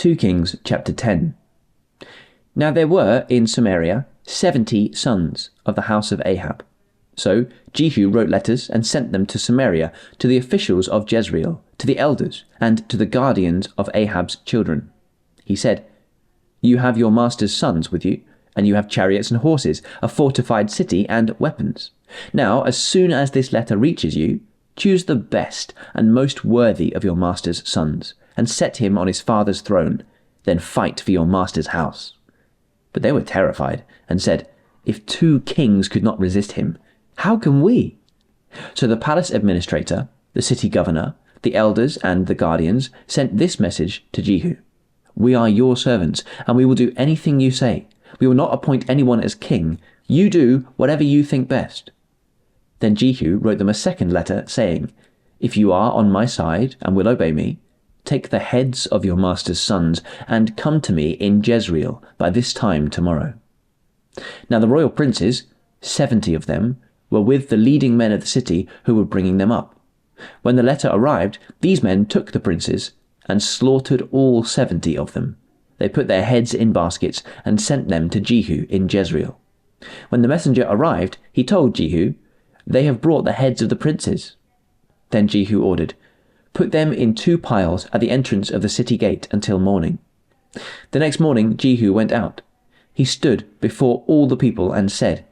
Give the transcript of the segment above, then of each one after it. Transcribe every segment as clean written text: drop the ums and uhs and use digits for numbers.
2 Kings chapter 10. Now there were in Samaria 70 sons of the house of Ahab. So Jehu wrote letters and sent them to Samaria, to the officials of Jezreel, to the elders, and to the guardians of Ahab's children. He said, "You have your master's sons with you, and you have chariots and horses, a fortified city, and weapons. Now, as soon as this letter reaches you, choose the best and most worthy of your master's sons, and set him on his father's throne. Then fight for your master's house." But they were terrified, and said, "If 2 kings could not resist him, how can we?" So the palace administrator, the city governor, the elders, and the guardians sent this message to Jehu: "We are your servants, and we will do anything you say. We will not appoint anyone as king. You do whatever you think best." Then Jehu wrote them a second letter, saying, "If you are on my side and will obey me, take the heads of your master's sons and come to me in Jezreel by this time tomorrow." Now the royal princes, 70 of them, were with the leading men of the city who were bringing them up. When the letter arrived, these men took the princes and slaughtered all 70 of them. They put their heads in baskets and sent them to Jehu in Jezreel. When the messenger arrived, he told Jehu, "They have brought the heads of the princes." Then Jehu ordered, "Put them in 2 piles at the entrance of the city gate until morning." The next morning Jehu went out. He stood before all the people and said,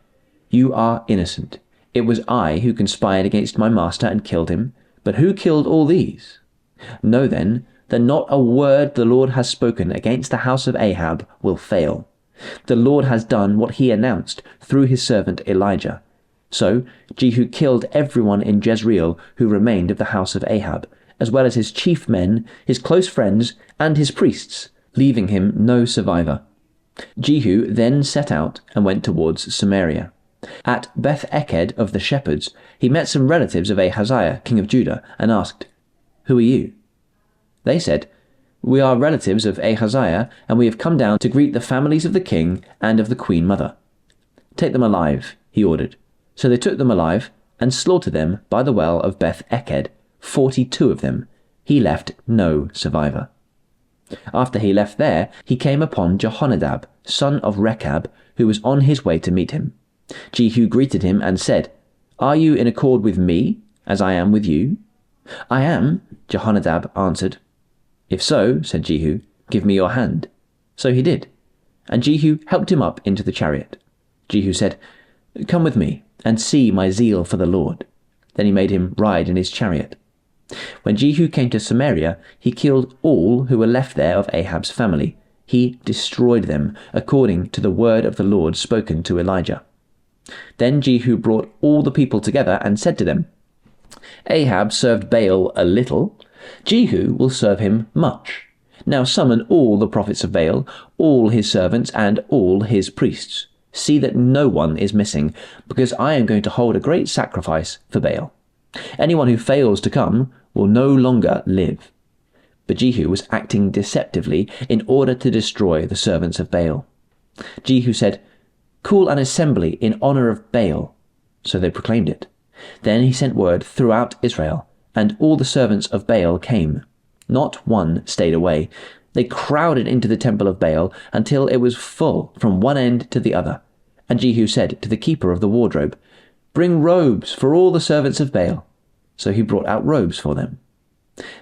"You are innocent. It was I who conspired against my master and killed him. But who killed all these? Know then that not a word the Lord has spoken against the house of Ahab will fail. The Lord has done what he announced through his servant Elijah." So Jehu killed everyone in Jezreel who remained of the house of Ahab, as well as his chief men, his close friends, and his priests, leaving him no survivor. Jehu then set out and went towards Samaria. At Beth-Eked of the shepherds, he met some relatives of Ahaziah, king of Judah, and asked, "Who are you?" They said, "We are relatives of Ahaziah, and we have come down to greet the families of the king and of the queen mother." "Take them alive," he ordered. So they took them alive and slaughtered them by the well of Beth-Eked, 42 of them. He left no survivor. After he left there, he came upon Jehonadab, son of Rechab, who was on his way to meet him. Jehu greeted him and said, "Are you in accord with me, as I am with you?" "I am," Jehonadab answered. "If so," said Jehu, "give me your hand." So he did, and Jehu helped him up into the chariot. Jehu said, "Come with me, and see my zeal for the Lord." Then he made him ride in his chariot. When Jehu came to Samaria, he killed all who were left there of Ahab's family. He destroyed them, according to the word of the Lord spoken to Elijah. Then Jehu brought all the people together and said to them, "Ahab served Baal a little. Jehu will serve him much. Now summon all the prophets of Baal, all his servants, and all his priests. See that no one is missing, because I am going to hold a great sacrifice for Baal. Anyone who fails to come will no longer live." But Jehu was acting deceptively in order to destroy the servants of Baal. Jehu said, "Call an assembly in honor of Baal." So they proclaimed it. Then he sent word throughout Israel, and all the servants of Baal came. Not one stayed away. They crowded into the temple of Baal until it was full from one end to the other. And Jehu said to the keeper of the wardrobe, "Bring robes for all the servants of Baal." So he brought out robes for them.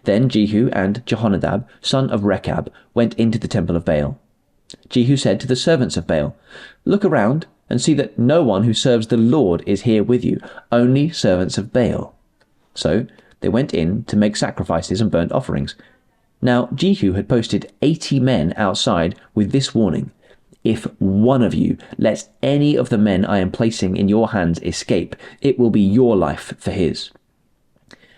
Then Jehu and Jehonadab, son of Rechab, went into the temple of Baal. Jehu said to the servants of Baal, "Look around and see that no one who serves the Lord is here with you, only servants of Baal." So they went in to make sacrifices and burnt offerings. Now Jehu had posted 80 men outside with this warning: "If one of you lets any of the men I am placing in your hands escape, it will be your life for his."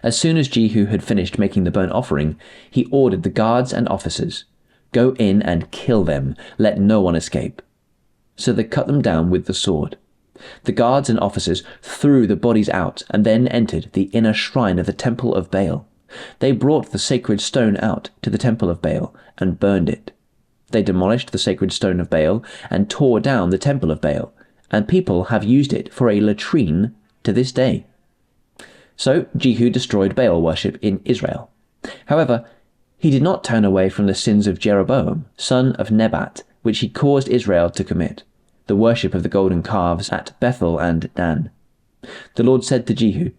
As soon as Jehu had finished making the burnt offering, he ordered the guards and officers, "Go in and kill them, let no one escape." So they cut them down with the sword. The guards and officers threw the bodies out and then entered the inner shrine of the temple of Baal. They brought the sacred stone out to the temple of Baal and burned it. They demolished the sacred stone of Baal and tore down the temple of Baal, and people have used it for a latrine to this day. So Jehu destroyed Baal worship in Israel. However, He did not turn away from the sins of Jeroboam, son of Nebat, which he caused Israel to commit, the worship of the golden calves at Bethel and Dan. The Lord said to Jehu,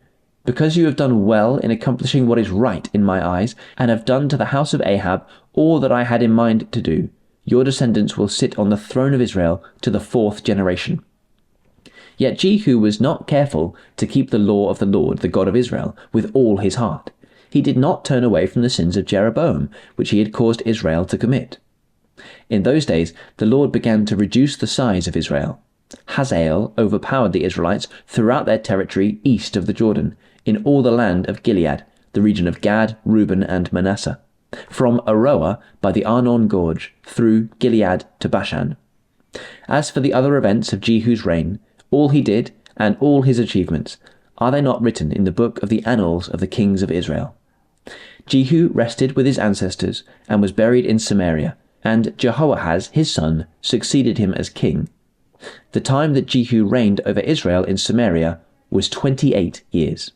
"Because you have done well in accomplishing what is right in my eyes, and have done to the house of Ahab all that I had in mind to do, your descendants will sit on the throne of Israel to the 4th generation." Yet Jehu was not careful to keep the law of the Lord, the God of Israel, with all his heart. He did not turn away from the sins of Jeroboam, which he had caused Israel to commit. In those days, the Lord began to reduce the size of Israel. Hazael overpowered the Israelites throughout their territory east of the Jordan, in all the land of Gilead, the region of Gad, Reuben, and Manasseh, from Aroer by the Arnon Gorge, through Gilead to Bashan. As for the other events of Jehu's reign, all he did, and all his achievements, are they not written in the book of the annals of the kings of Israel? Jehu rested with his ancestors, and was buried in Samaria, and Jehoahaz his son succeeded him as king. The time that Jehu reigned over Israel in Samaria was 28 years.